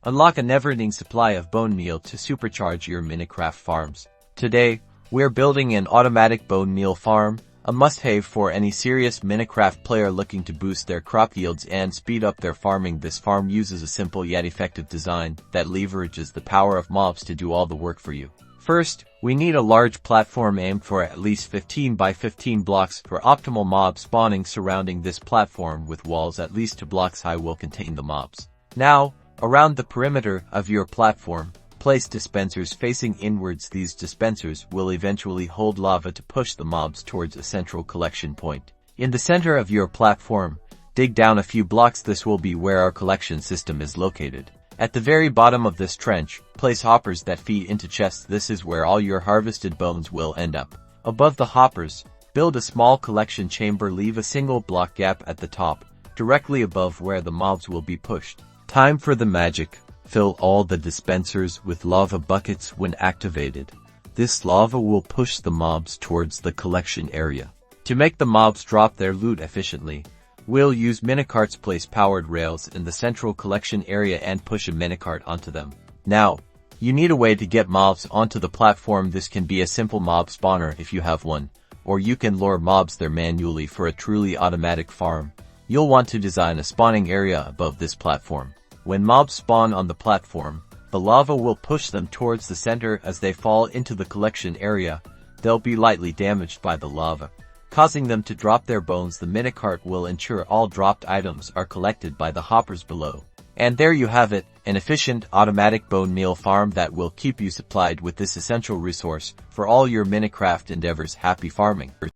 Unlock a never-ending supply of bone meal to supercharge your Minecraft farms. Today, we're building an automatic bone meal farm, a must-have for any serious Minecraft player looking to boost their crop yields and speed up their farming. This farm uses a simple yet effective design that leverages the power of mobs to do all the work for you. First, we need a large platform aimed for at least 15 by 15 blocks for optimal mob spawning. Surrounding this platform with walls at least 2 blocks high will contain the mobs. Now, around the perimeter of your platform, place dispensers facing inwards. These dispensers will eventually hold lava to push the mobs towards a central collection point. In the center of your platform, dig down a few blocks. This will be where our collection system is located. At the very bottom of this trench, place hoppers that feed into chests. This is where all your harvested bones will end up. Above the hoppers, build a small collection chamber. Leave a single block gap at the top, directly above where the mobs will be pushed. Time for the magic. Fill all the dispensers with lava buckets when activated. This lava will push the mobs towards the collection area. To make the mobs drop their loot efficiently, we'll use Minicarts. Place powered rails in the central collection area and push a Minecart onto them. Now, you need a way to get mobs onto the platform. This can be a simple mob spawner if you have one, or you can lure mobs there manually. For a truly automatic farm, you'll want to design a spawning area above this platform. When mobs spawn on the platform, the lava will push them towards the center. As they fall into the collection area, they'll be lightly damaged by the lava, causing them to drop their bones. The Minecart will ensure all dropped items are collected by the hoppers below. And there you have it, an efficient automatic bone meal farm that will keep you supplied with this essential resource for all your Minecraft endeavors. Happy farming!